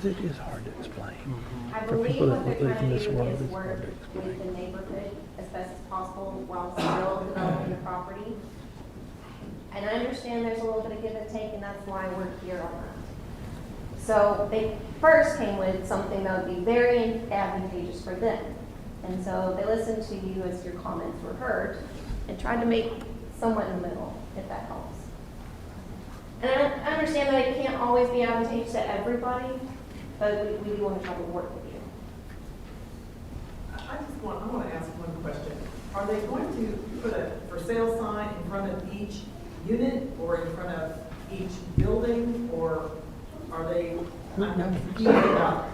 Because it is hard to explain. I For believe people what that they're live trying in to this do world, is it's work hard to with explain. the neighborhood as best as possible while still developing the property. And I understand there's a little bit of give and take, and that's why we're here on that. So they first came with something that would be very advantageous for them. And so they listened to you as your comments were heard and tried to make somewhat in the middle, if that helps. And I understand that it can't always be advantageous to everybody, but we do want to try to work with you. I want to ask one question. Are they going to put a for sale sign in front of each unit or in front of each building, or are they, I'm confused about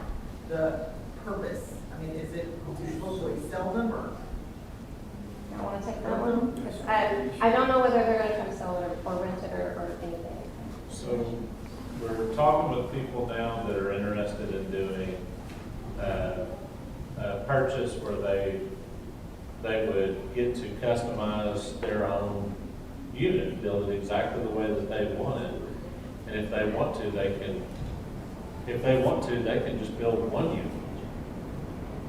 the purpose. I mean, is it supposedly sell them or? I want to take that one, because I don't know whether they're going to try to sell it or rent it or anything. So we're talking with people now that are interested in doing a purchase where they would get to customize their own unit, build it exactly the way that they want it. And if they want to, they can just build one unit.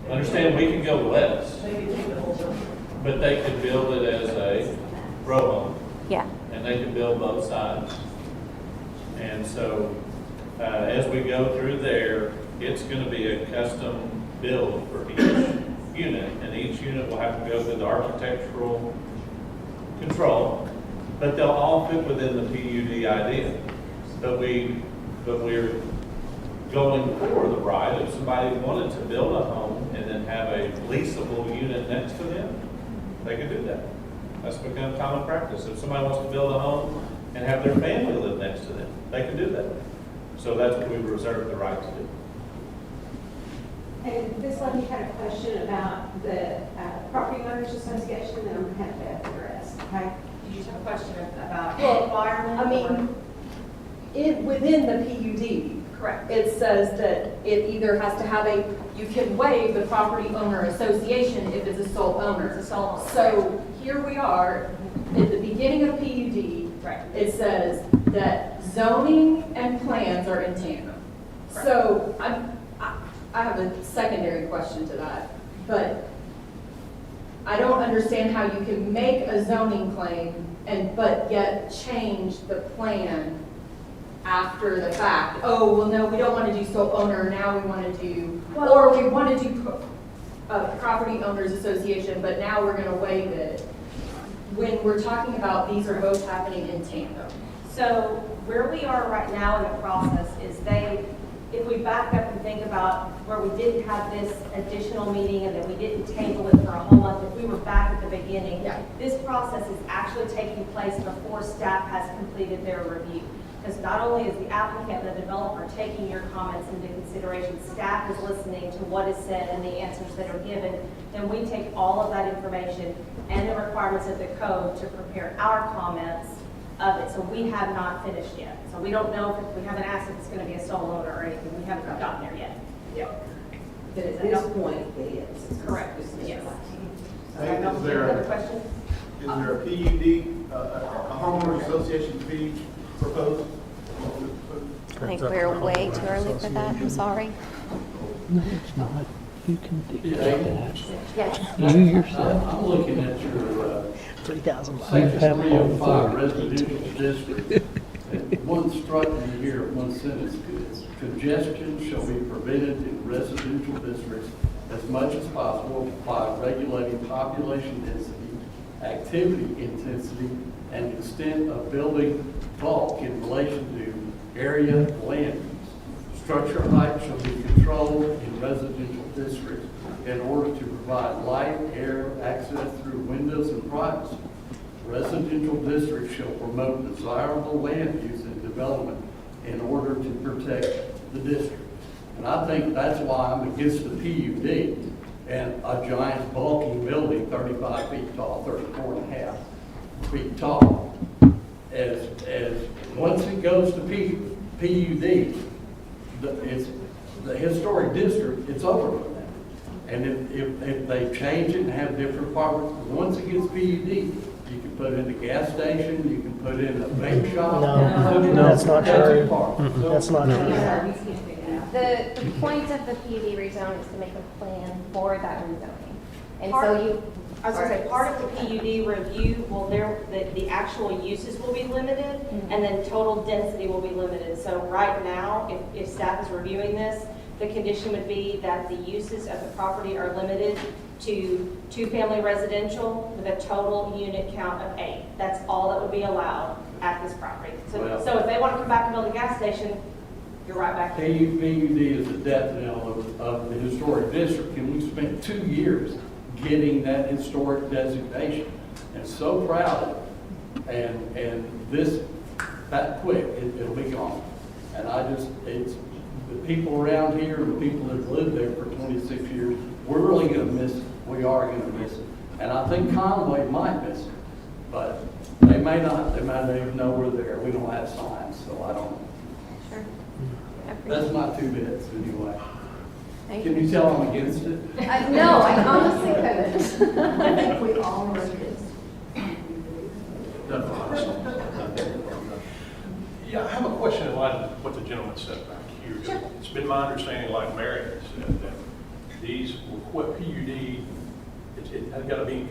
Understand, we can go less, They could take the whole building. but they could build it as a row home. Yeah. And they can build both sides. And so, as we go through there, it's gonna be a custom build for each unit, and each unit will have to go through the architectural control, but they'll all fit within the PUD idea. But we're going for the right, if somebody wanted to build a home and then have a leasable unit next to them, they could do that. That's become common practice. If somebody wants to build a home and have their family live next to them, they can do that. So that's what we reserve the right to do. And this lady had a question about the Property Owners Association that I'm going to have to address, okay? Did you have a question about Well, environment? I mean, within the PUD, Correct. it says that it either has to have you can waive the Property Owner Association if it's a sole owner. It's a sole owner. So here we are, at the beginning of PUD, Right. it says that zoning and plans are in tandem. Correct. So I have a secondary question to that, but I don't understand how you can make a zoning claim but yet change the plan after the fact. Oh, well, no, we don't want to do sole owner, now we want to do, or we want to do Property Owners Association, but now we're going to waive it. When we're talking about these are both happening in tandem. So where we are right now in the process is if we back up and think about where we didn't have this additional meeting and then we didn't table it for a whole month, if we were back at the beginning, Yeah. this process is actually taking place before staff has completed their review. Because not only is the applicant and the developer taking your comments into consideration, staff is listening to what is said and the answers that are given, then we take all of that information and the requirements of the code to prepare our comments of it. So we have not finished yet. So we don't know if we haven't asked if it's going to be a sole owner or anything. We haven't gotten there yet. But at this point, it is. Correct. Yes. Hey, I don't is know, there- another question? Is there a PUD, a homeowners association fee proposed? I think we're way too early for that, I'm sorry. No, it's not. You can do that. Yes. You yourself, I'm looking at your $3,000. You section have all the 305 authority. residential district. And one struck me here, one sentence, is congestion shall be prevented in residential districts as much as possible by regulating population density, activity intensity, and extent of building bulk in relation to area land use. Structure height shall be controlled in residential districts in order to provide light, air, access through windows and privacy. Residential districts shall promote desirable land use and development in order to protect the district. And I think that's why I'm against the PUD and a giant bulky building 35 feet tall, 34 and a half feet tall. As once it goes to PUD, the historic district, it's over for them. And if they change it and have different apartments, once it gets PUD, you can put in a gas station, you can put in a vape shop. No, that's not That's true. a park. That's not true. The point of the PUD rezone is to make a plan for that rezoning. And so you. I was gonna say, part of the PUD review, well, the actual uses will be limited, and then total density will be limited. So right now, if staff is reviewing this, the condition would be that the uses of the property are limited to 2-family residential with a total unit count of 8. That's all that would be allowed at this property. Well- So if they want to come back and build a gas station, you're right back there. PUD is the death knell of the historic district, and we spent 2 years getting that historic designation, and so proud of it. And this, that quick, it'll be gone. And it's, the people around here, the people that have lived there for 26 years, we're really gonna miss it. We are gonna miss it. And I think Conway might miss it, but they may not. They might not even know we're there. We don't have signs, so I don't know. Sure. I appreciate That's it. my 2 bits anyway. Thank Can you tell I'm against it? No, I honestly couldn't. I think we all are against. Yeah, I have a question in line with what the gentleman said back here. It's been my understanding, like Mary has said, that these, what PUD, it has got to be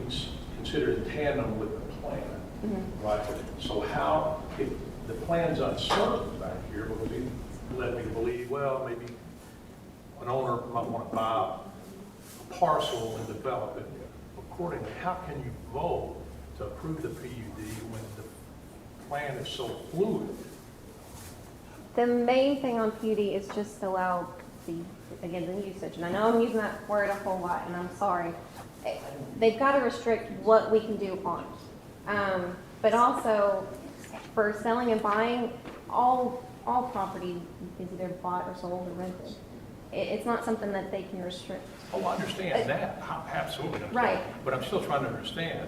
considered in tandem with the plan, right? So how, if the plan's uncertain back here, because it led me to believe, well, maybe an owner might want to buy a parcel and develop it accordingly. How can you vote to approve the PUD when the plan is so fluid? The main thing on PUD is just to allow the usage. And I know I'm using that word a whole lot, and I'm sorry. They've got to restrict what we can do upon it. But also, for selling and buying, all property is either bought or sold or rented. It's not something that they can restrict. Oh, I understand that. I absolutely understand. Right. But I'm still trying to understand.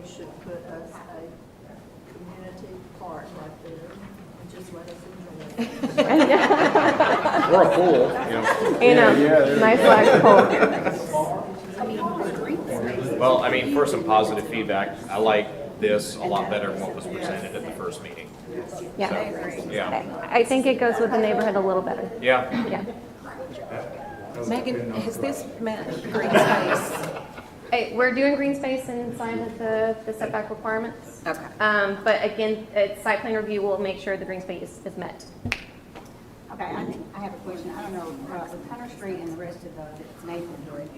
you should put us a community park right there and just let us enjoy it. Or a pool, you know. You know, Yeah, nice flagpole. Well, I mean, for some positive feedback, I like this a lot better than what was presented at the first meeting. Yeah. So, yeah. I think it goes with the neighborhood a little better. Yeah. Yeah. Megan, has this met green space? Hey, we're doing green space inside of the setback requirements. Okay. But again, site plan review will make sure the green space is met. Okay, I have a question. I don't know, with Hunter Street and the rest of the neighborhood,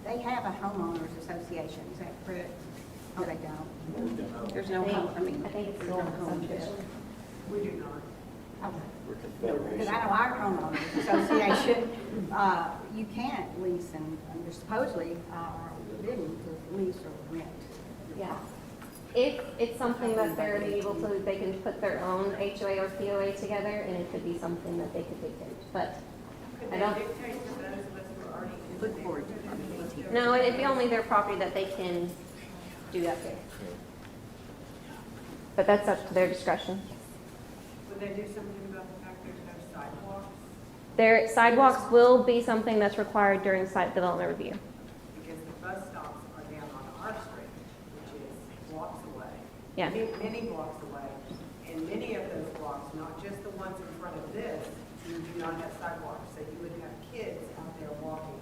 they have a homeowners association, is that correct? Oh, they don't? There's no home, I mean, I think it's there's still no home. association. We do not. Because I know our homeowners association, you can't lease and you're supposedly forbidden to lease or rent. Yeah. If it's something that they're able to, they can put their own HOA or POA together, and it could be something that they could dictate. But I don't. Look forward to it. No, it'd be only their property that they can do that there. But that's up to their discretion. Would they do something about the fact there's no sidewalks? Their sidewalks will be something that's required during site development review. Because the bus stops are down on our street, which is blocks away. Yeah. Many blocks away. And many of those blocks, not just the ones in front of this, you do not have sidewalks. So you would have kids out there walking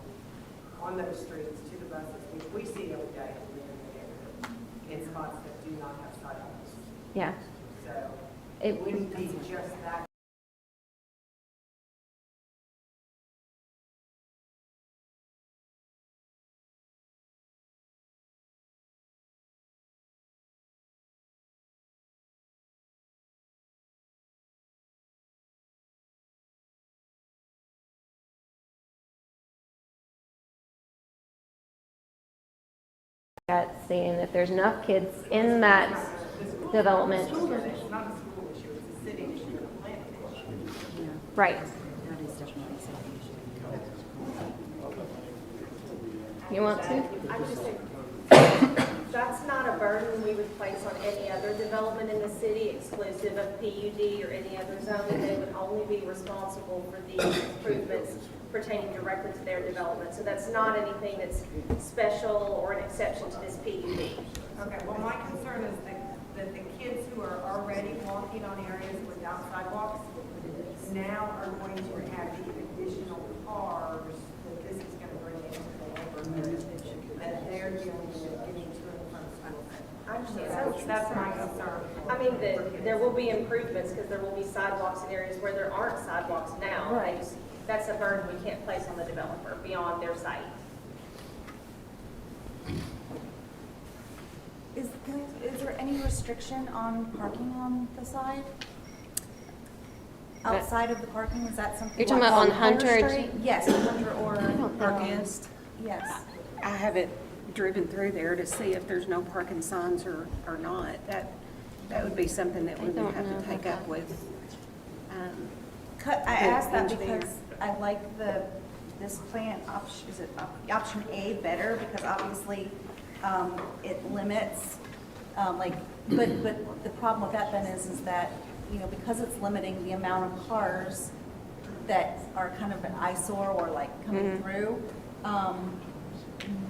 on those streets to the buses, which we see every day in the neighborhood, in spots that do not have sidewalks. Yeah. So It- it wouldn't be just that. At seeing if there's enough kids in that development. It's not a school issue, it's a city issue, and a planning issue. Right. That is definitely something. You want to? I would just say, that's not a burden we would place on any other development in the city exclusive of PUD or any other zone. They would only be responsible for the improvements pertaining directly to their development. So that's not anything that's special or an exception to this PUD. Okay, well, my concern is that the kids who are already walking on areas without sidewalks now are going to have the additional cars that this is going to bring into the neighborhood, that they're dealing with getting to and from school. I understand. That's my concern. I mean, there will be improvements because there will be sidewalks in areas where there aren't sidewalks now. Right. That's a burden we can't place on the developer beyond their site. Is there any restriction on parking on the side? Outside of the parking, is that something? You're talking about on Hunter? Street? Yes, on Hunter or Parkist. yes. I haven't driven through there to see if there's no parking signs or not. That would be something that we would have to take up with. I asked that engineer. because I like this plan option, is it option A better? Because obviously, it limits, but the problem with that then is that, you know, because it's limiting the amount of cars that are kind of an eyesore or like coming through,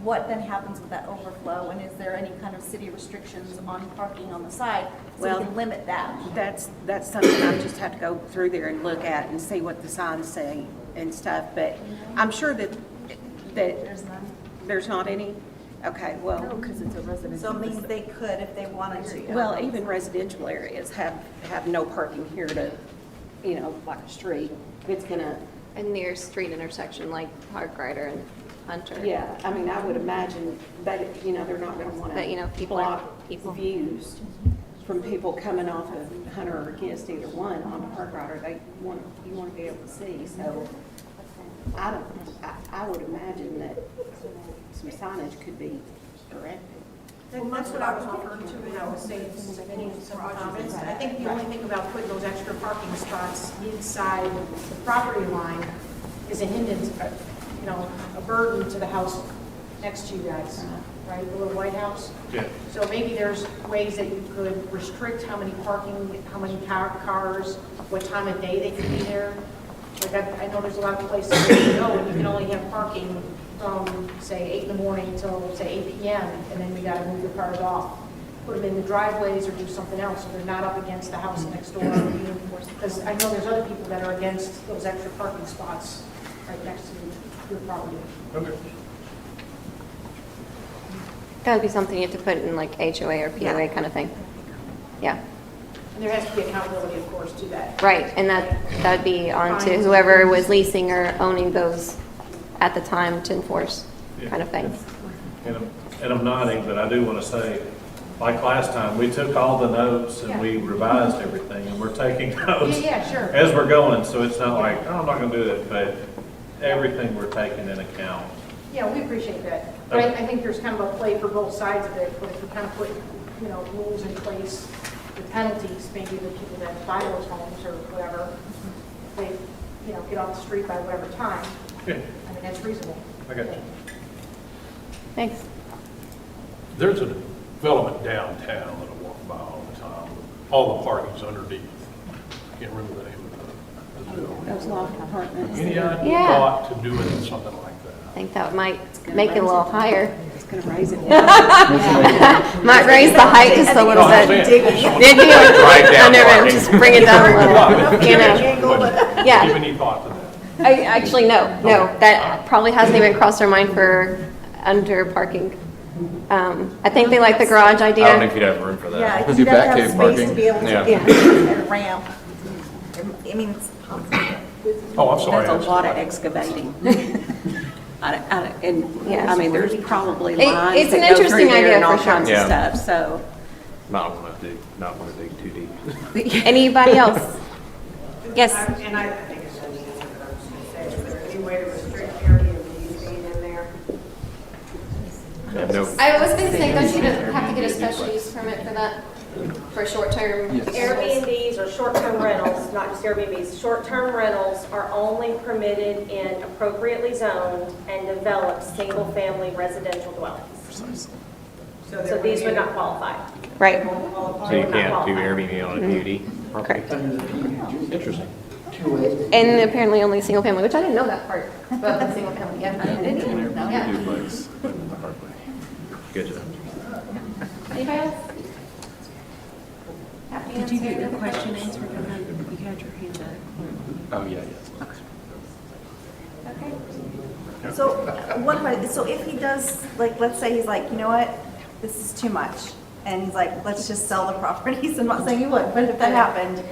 what then happens with that overflow? And is there any kind of city restrictions on parking on the side so Well, we can limit that? That's something I just have to go through there and look at and see what the signs say and stuff. But I'm sure that There's none? there's not any. Okay, well. No, because it's a residential. So it means they could if they wanted to. Well, even residential areas have no parking here to, you know, like a street. It's gonna, A near street intersection like Park Rider and Hunter. yeah, I mean, I would imagine that, you know, they're not gonna wanna. That, you know, people block people. views from people coming off of Hunter or against either one on the Park Rider. You wanna be able to see, so I would imagine that some signage could be erected. Well, that's what I was referring to when I was saying, making some comments. I think the only thing about putting those extra parking spots inside the property line is a hindrance, you know, a burden to the next to you guys, right, the little White House. Yeah. So maybe there's ways that you could restrict how many cars, what time of day they can be there. Like I know there's a lot of places where you go and you can only have parking from, say, 8 in the morning till, say, 8 PM, and then you gotta move your cars off. Put them in the driveways or do something else, so they're not up against the house next door. Because I know there's other people that are against those extra parking spots right next to your property. Okay. That would be something you have to put in like HOA or POA kind of thing. Yeah, And there has to be accountability, of course, to that. right, and that'd be on to whoever was leasing or owning those at the time to enforce, kind of thing. And I'm nodding, but I do want to say, like last time, we took all the notes and we revised everything, and we're taking notes Yeah, sure. as we're going, so it's not like, oh, I'm not going to do it, but everything we're taking in account. Yeah, we appreciate that. But I think there's kind of a play for both sides of it, but if you kind of put, rules in place, the penalties, maybe the people that buy those homes or whatever, they, get off the street by whatever time. Yeah, I mean, that's reasonable. I got you. Thanks. There's a development downtown that I walk by all the time. All the parking's underneath. Can't remember the name of the building. Those loft apartments. Any idea Yeah. thought to doing something like that? I think that might make it a little higher. It's going to raise it. Might raise the height just a little No, I'm bit. saying, Did you? Drive down Never mind, parking. just bring it down a little, Yeah. Give any thought to that? Actually, no, that probably hasn't even crossed our mind for under parking. I think they like the garage I don't know idea. if you'd have room for that. Yeah, Do you'd have to back have cave space to parking. be able to Yeah. get a ramp. I mean, it's Oh, I'm sorry. That's a lot of excavating. And, Yeah. I mean, there's probably It- lines it's an that go through interesting there idea and all for sure. kinds of Yeah. stuff, so. Not want to dig too deep. Anybody else? Yes. And I think it's just, what I was going to say, is there any way to restrict Airbnbs being in there? No. I was going to say, don't you have to get a special use permit for that? For short-term? Airbnbs or short-term rentals, not just Airbnbs, short-term rentals are only permitted in appropriately zoned and developed single-family residential dwellings. So these would not qualify. Right. So you can't do Airbnb on a PUD property? Correct. Interesting. And apparently only single family, which I didn't know that part, but the single family, yeah. Yeah. Duplex, but the hard way. Good job. Anybody else? Happy Did you get answer? your question answered? You had your hand up. Oh, yeah, yes. Okay. So, what about, so if he does, like, let's say he's like, you know what, this is too much, and he's like, let's just sell the properties, I'm not saying he would, but if that happened,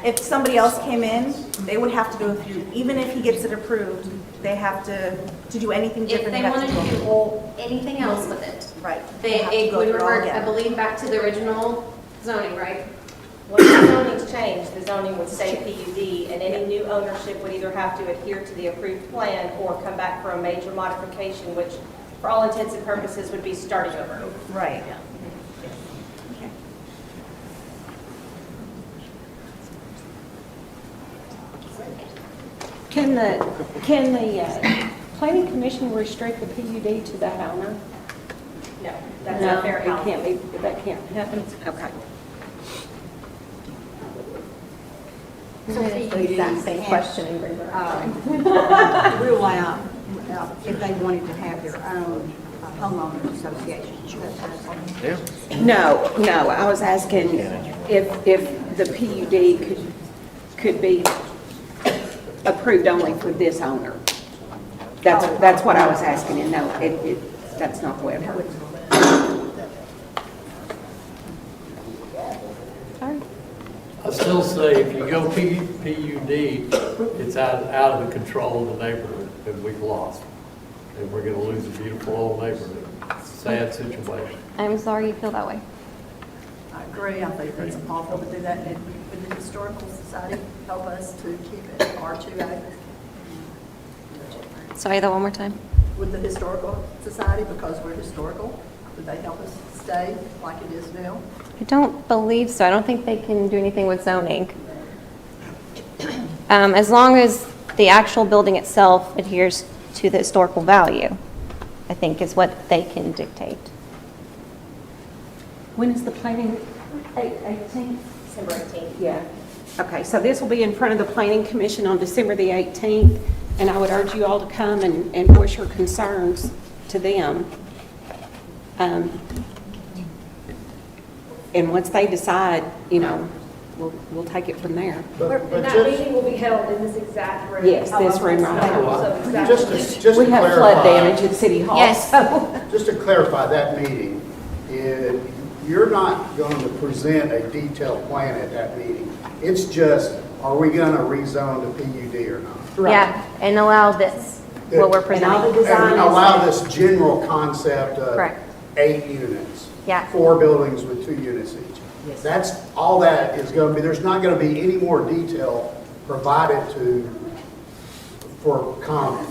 if somebody else came in, they would have to go through, even if he gets it approved, they have to do anything If different. they have wanted go- to do anything else with it, Right. they, have to it go would through it all revert, I again. believe, back to the original zoning, right? When the zoning's changed, the zoning would say PUD, and any new ownership would either have to adhere to the approved plan or come back for a major modification, which, for all intents and purposes, would be starting over. Right. Can the planning commission restrict the PUD to that owner? No, that's No, not fair it housing. can't be, that can't happen? Okay. The exact same question and bring it up. rule out if they wanted to have their own homeowners association. No, I was asking if the PUD could be approved only for this owner. That's what I was asking, and no, that's not the way it works. I still say if you go PUD, it's out of the control of the neighborhood, and we've lost. And we're gonna lose a beautiful old neighborhood. Sad situation. I'm sorry you feel that way. I agree, I think it's awful to do that, and would the Historical Society help us to keep it R2A? Sorry, that one more time. Would the Historical Society, because we're historical, would they help us stay like it is now? I don't believe so. I don't think they can do anything with zoning. As long as the actual building itself adheres to the historical value. I think is what they can dictate. When is the planning? 18th? December 18th. Yeah. Okay, so this will be in front of the Planning Commission on December the 18th, and I would urge you all to come and voice your concerns to them. And once they decide, you know, we'll take it from there. But And that just, meeting will be held in this exact room. Yes, this room right here. So exactly. just to We have flood clarify, damage at City Hall. Yes. so- just to clarify that meeting, you're not going to present a detailed plan at that meeting. It's just, are we going to rezone the PUD or not? Yeah, and allow this, what we're And all the presenting. design And is- allow this general concept of Correct. 8 units. Yeah. 4 buildings with 2 units each. That's, all that is going to be, there's not going to be any more detail provided for comment.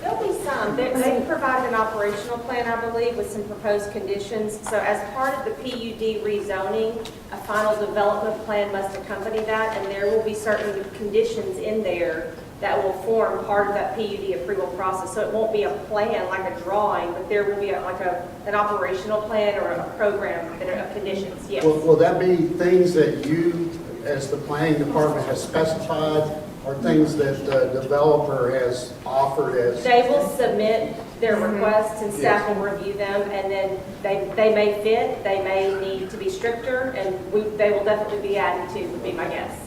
There'll be some. They provided an operational plan, I believe, with some proposed conditions. So as part of the PUD rezoning, a final development plan must accompany that, and there will be certain conditions in there that will form part of that PUD approval process. So it won't be a plan like a drawing, but there will be an operational plan or a program of conditions, yes. Will that be things that you, as the planning department, has specified, or things that the developer has offered as? They will submit their requests and staff will review them, and then they may fit, they may need to be stricter, and they will definitely be added to, would be my guess.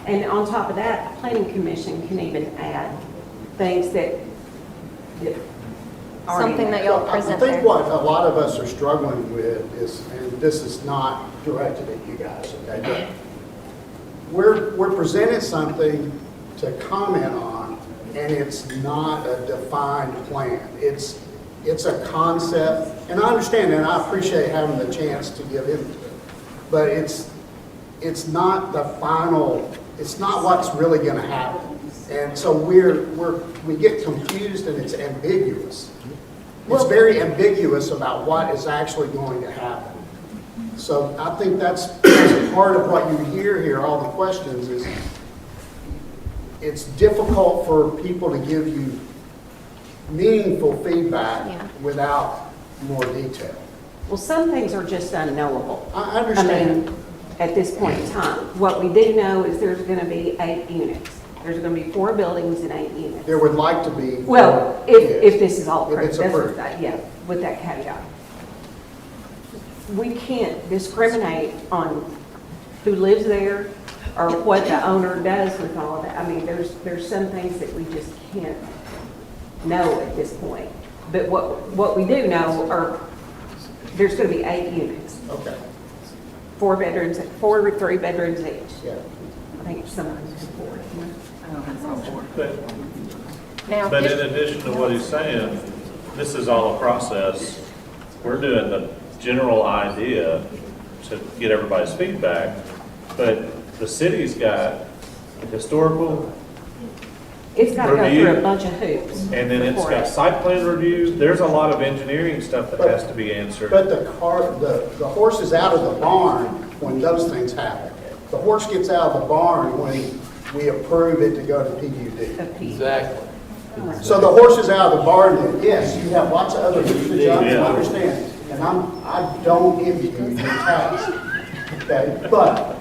And on top of that, the Planning Commission can even add things that are Something that y'all I present think there. what a lot of us are struggling with is, and this is not directed at you guys, okay, but we're presenting something to comment on, and it's not a defined plan. It's a concept, and I understand, and I appreciate having the chance to give into it, but it's not the final, it's not what's really going to happen. And so we get confused, and it's ambiguous. It's very ambiguous about what is actually going to happen. So I think that's part of what you hear here, all the questions, is it's difficult for people to give you meaningful feedback without more detail. Well, some things are just unknowable. I understand. I mean, at this point in time, what we do know is there's going to be 8 units. There's going to be 4 buildings and 8 units. There would like to be. Well, if this is all If approved. it's That's what approved. yeah, with that caveat. We can't discriminate on who lives there or what the owner does with all of that. I mean, there's some things that we just can't know at this point. But what we do know are there's going to be 8 units. Okay. 4 bedrooms, 4 or 3 bedrooms each. Yeah. I think it's somewhere in 4. But in addition to what he's saying, this is all a process. We're doing the general idea to get everybody's feedback, but the city's got historical, It's got to go Review. through a bunch of hoops. and then it's before got it- site plan review. There's a lot of engineering stuff that has to be answered. But the horse is out of the barn when those things happen. The horse gets out of the barn when we approve it to go to PUD. Exactly. So the horse is out of the barn then, yes, you have lots of other things, I Yeah. understand. And I don't envy you your task, okay? But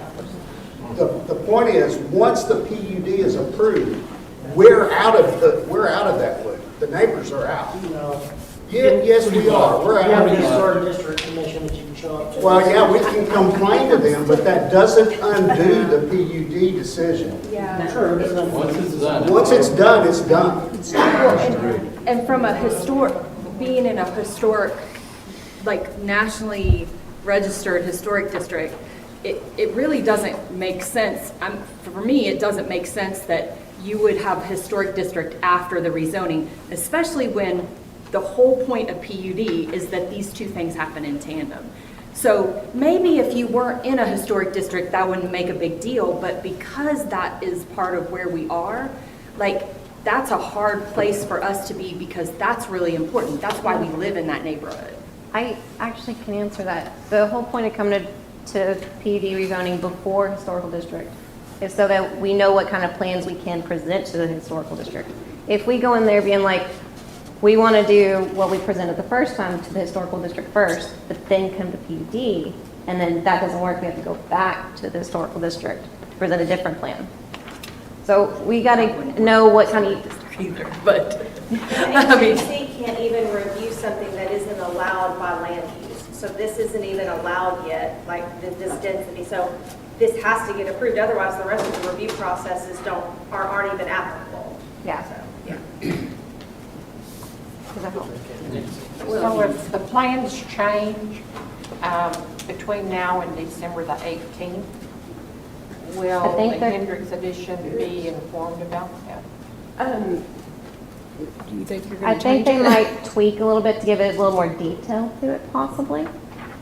the point is, once the PUD is approved, we're out of that loop. The neighbors are out. Yes, we are, we're You have a out. historic district commission that you can show up to. Well, yeah, we can complain to them, but that doesn't undo the PUD decision. True, it doesn't- Once it's done. Once it's done, it's done. And from a historic, being in a historic, like nationally registered historic district, it really doesn't make sense. For me, it doesn't make sense that you would have a historic district after the rezoning, especially when the whole point of PUD is that these two things happen in tandem. So maybe if you weren't in a historic district, that wouldn't make a big deal, but because that is part of where we are, like, that's a hard place for us to be because that's really important. That's why we live in that neighborhood. I actually can answer that. The whole point of coming to PUD rezoning before historical district is so that we know what kind of plans we can present to the historical district. If we go in there being like, we want to do what we presented the first time to the historical district first, but then come to PUD, and then that doesn't work, we have to go back to the historical district to present a different plan. So we got to know what kind of, Either, but, HCC can't even review something that isn't allowed by land use. So this isn't even allowed yet, like this density. So this has to get approved, otherwise the rest of the review processes aren't even applicable. yeah. So, yeah. Does that help? So if the plans change between now and December the 18th, will I think the they're- Hendricks Edition be informed about that? Do you think you're I going to think change they it? might tweak a little bit to give it a little more detail to it possibly.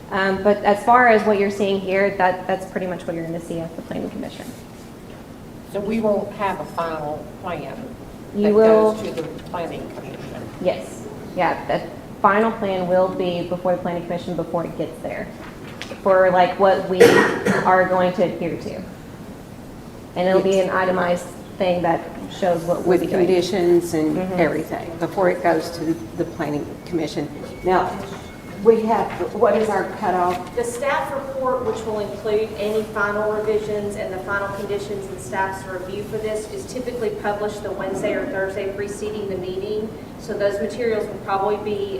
But as far as what you're seeing here, that's pretty much what you're going to see at the planning commission. So we won't have a final plan You that will- goes to the planning commission? Yes, yeah, the final plan will be before the planning commission before it gets there, for like what we are going to adhere to. And it'll be an itemized thing that shows what we're With doing. conditions and Mhm. everything, before it goes to the planning commission. Now, we have, what is our cutoff? The staff report, which will include any final revisions and the final conditions and staff's review for this, is typically published the Wednesday or Thursday preceding the meeting. So those materials will probably be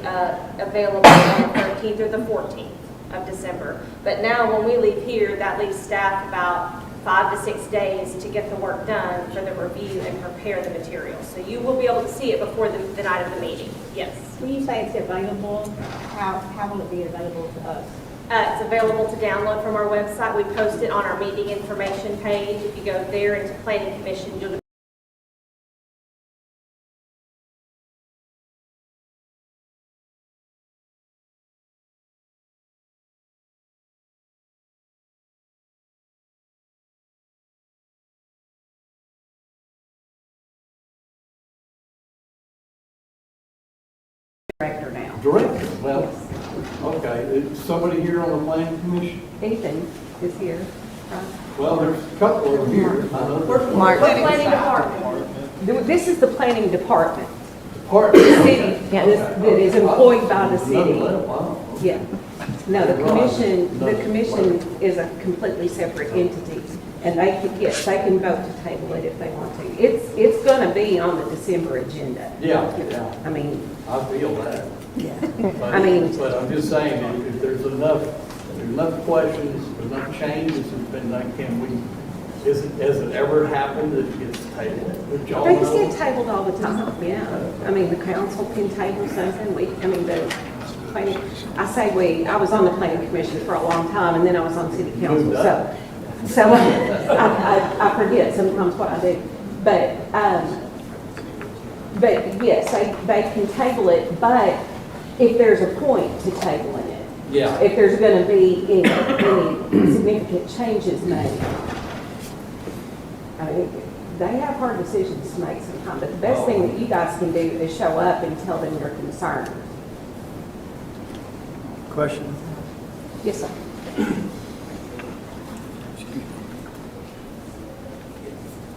available on the 13th or the 14th of December. But now, when we leave here, that leaves staff about 5 to 6 days to get the work done for the review and prepare the materials. So you will be able to see it before the night of the meeting, yes. When you say it's available, how will it be available to us? It's available to download from our website. We post it on our meeting information page. If you go there into Planning Commission, you'll Director now. Director, well, okay, is somebody here on the planning commission? Ethan is here. Well, there's a couple of them here. Mark. What planning department? This is the planning department. Part. The city, that is employed by the city. Wow. Yeah. No, the commission is a completely separate entity. And they can, yes, they can vote to table it if they want to. It's going to be on the December agenda. Yeah. I mean, I feel that. yeah. But- I mean, But I'm just saying, if there's enough questions, enough changes has been done, has it ever happened that it gets tabled? Would y'all things know? get tabled all the time, yeah. I mean, the council can table something, the planning, I was on the planning commission for a long time, and then I was on city council, Moved up. so I forget sometimes what I do. But yes, they can table it, but if there's a point to tabling it, Yeah. if there's going to be any significant changes made, I mean, they have hard decisions to make sometimes, but the best thing that you guys can do is show up and tell them your concern. Question? Yes, sir.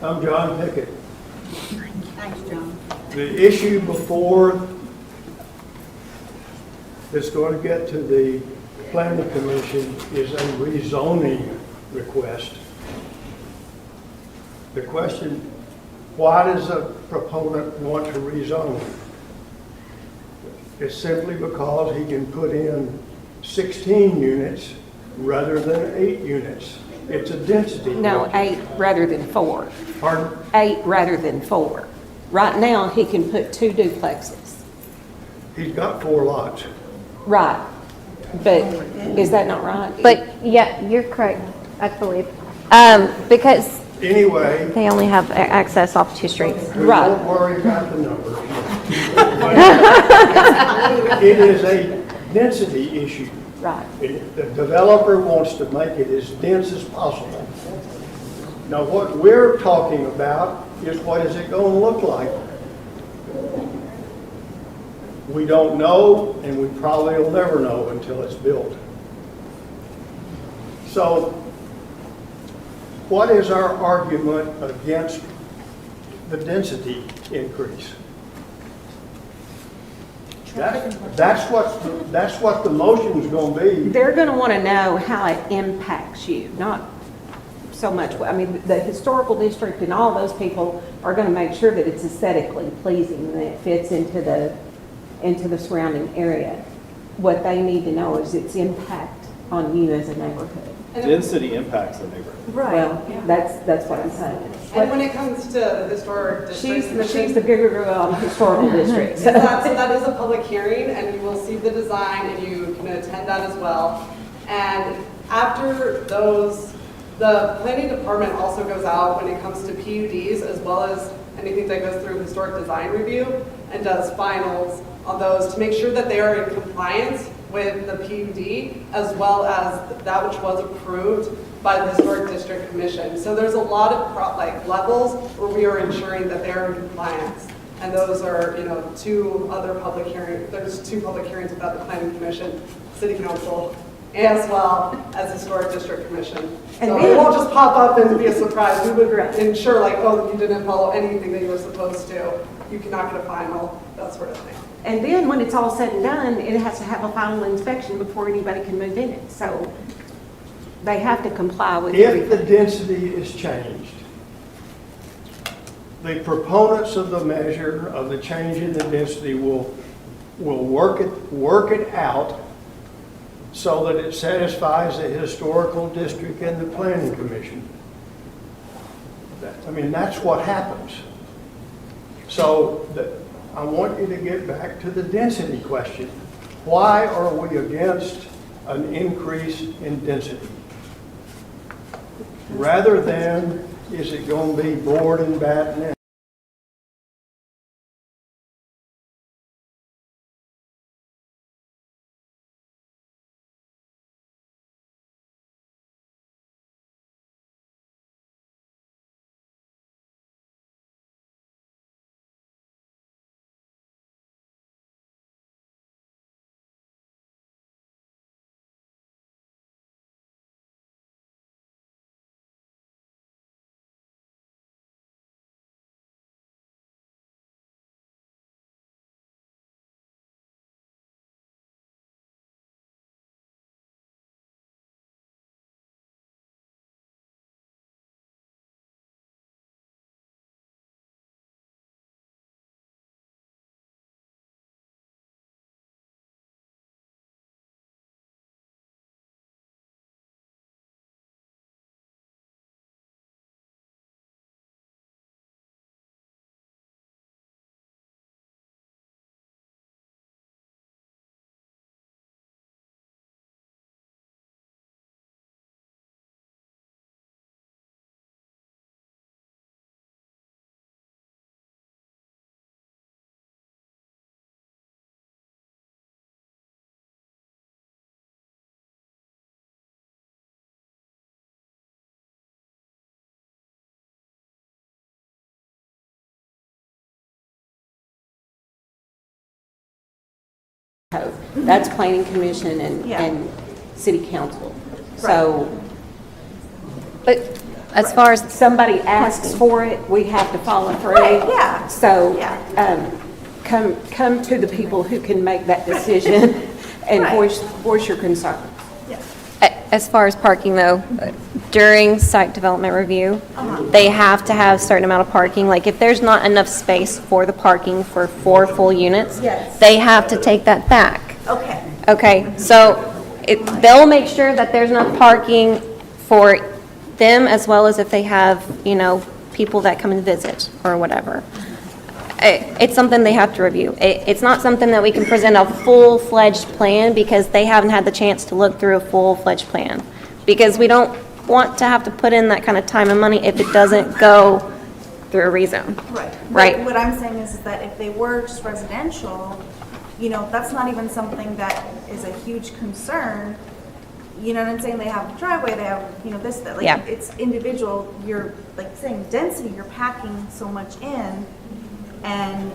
I'm John Pickett. Thanks, John. The issue before that's going to get to the planning commission is a rezoning request. The question, why does a proponent want to rezone? It's simply because he can put in 16 units rather than 8 units. It's a density. No, question. 8 rather than 4. Pardon? 8 rather than 4. Right now, he can put 2 duplexes. He's got 4 lots. Right. But is that not right? But yeah, you're correct, I believe. Because Anyway, they only have access off 2 streets. we Right. won't worry about the numbers. It is a density issue. Right. The developer wants to make it as dense as possible. Now, what we're talking about is what is it going to look like? We don't know, and we probably will never know until it's built. So, what is our argument against the density increase? That's what the motion's gonna be. They're gonna wanna know how it impacts you, not so much, I mean, the historical district and all those people are gonna make sure that it's aesthetically pleasing and that it fits into the surrounding area. What they need to know is its impact on you as a neighborhood. Density impacts the neighborhood. Well, that's what I'm saying. And when it comes to the historic district. She's the guru on historical districts. So that is a public hearing, and you will see the design, and you can attend that as well. And after those, the planning department also goes out when it comes to PUDs, as well as anything that goes through historic design review, and does finals on those to make sure that they are in compliance with the PUD, as well as that which was approved by the Historic District Commission. So there's a lot of levels where we are ensuring that they're in compliance. And those are, two other public hearings. There's 2 public hearings about the Planning Commission, City Council, as well as Historic District Commission. So it won't just pop up and be a surprise. We would ensure you didn't follow anything that you were supposed to. You cannot get a final, that sort of thing. And then when it's all said and done, it has to have a final inspection before anybody can move in it. So they have to comply with If the everything. density is changed, the proponents of the measure of the change in the density will work it out so that it satisfies the historical district and the planning commission. That's what happens. So I want you to get back to the density question. Why are we against an increase in density? Rather than, is it going to be board and batten? That's planning commission and city council. So, But as far as somebody asks for it, we have to follow through. Right, yeah. So, Yeah. come to the people who can make that decision and Right. voice your concern. As far as parking though, during site development review, they have to have a certain amount of parking. Like if there's not enough space for the parking for 4 full units, Yes. they have to take that back. Okay. Okay, so they'll make sure that there's enough parking for them as well as if they have, people that come and visit or whatever. It's something they have to review. It's not something that we can present a full-fledged plan because they haven't had the chance to look through a full-fledged plan. Because we don't want to have to put in that kind of time and money if it doesn't go through a rezone. Right. Right. But what I'm saying is that if they were just residential, that's not even something that is a huge concern. You know what I'm saying? They have a driveway, they have, this, that, like, Yeah. it's individual. You're, like saying density, you're packing so much in, and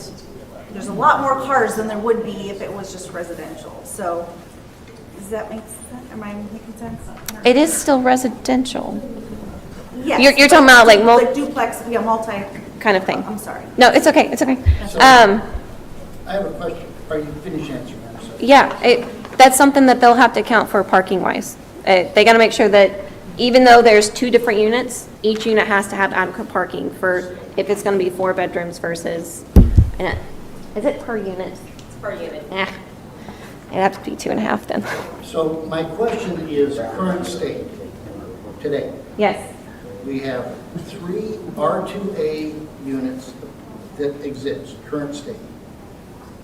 there's a lot more cars than there would be if it was just residential. So, does that make sense? Am I making sense? It is still residential Yes. You're talking about like Like duplex, multi. kind of thing. I'm sorry. No, it's okay, it's okay. I have a question. Are you finished answering that? Sorry. Yeah, that's something that they'll have to account for parking wise. They gotta make sure that even though there's 2 different units, each unit has to have adequate parking for if it's gonna be 4 bedrooms versus, is it per unit? It's per unit. It'd have to be 2.5 then. So my question is current state today. Yes, We have 3 R2A units that exist, current state.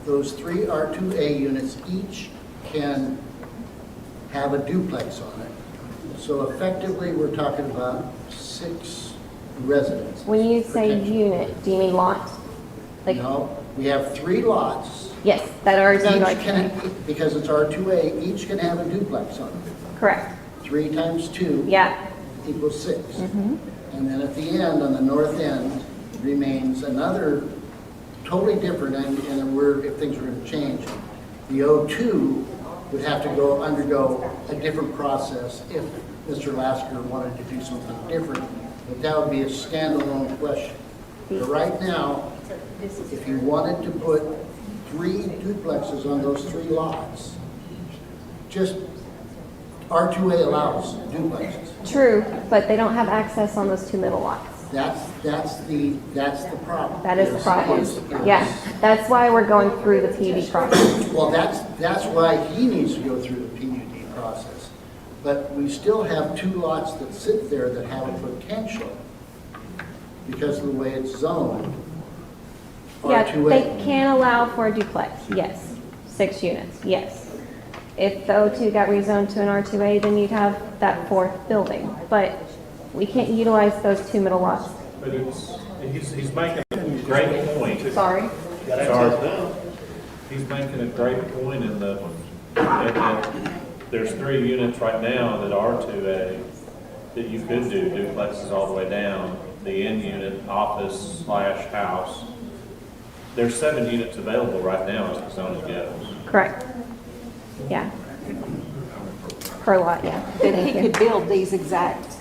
Those 3 R2A units each can have a duplex on it. So effectively, we're talking about 6 residents. when you say unit, do you mean lot? Like, No, we have 3 lots. yes, that are Each like, can, because it's R2A, each can have a duplex on it. correct, 3 times 2 yeah. equals 6. And then at the end, on the north end, remains another totally different, and if things were going to change, the O2 would have to undergo a different process if Mr. Lasker wanted to do something different, but that would be a standalone question. But right now, if you wanted to put 3 duplexes on those 3 lots, just R2A allows duplexes. True, but they don't have access on those 2 middle lots. That's the problem. That is the problem. Yeah, that's why we're going through the PUD process. Well, that's why he needs to go through the PUD process. But we still have 2 lots that sit there that have a potential because of the way it's zoned. Yeah, R2A. they can allow for a duplex, yes. 6 units, yes. If the O2 got rezoned to an R2A, then you'd have that 4th building. But we can't utilize those 2 middle lots. But he's making a great point. Sorry. He's making a great point in that there's 3 units right now that are 2A that you could do duplexes all the way down. The end unit, office/house. There's 7 units available right now as the zoning goes. Correct. Yeah. Per lot, yeah. That he could build these exact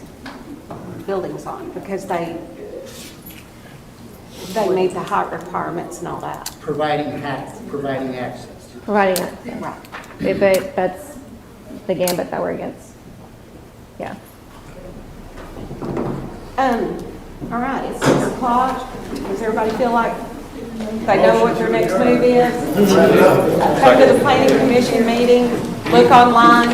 buildings on, because they meet the height requirements and all that. Providing access. Providing that. Right. If that's the gambit that we're against. Yeah. All right, it's 6 o'clock. Does everybody feel like they know what their next move is? Come to the planning commission meeting, look online,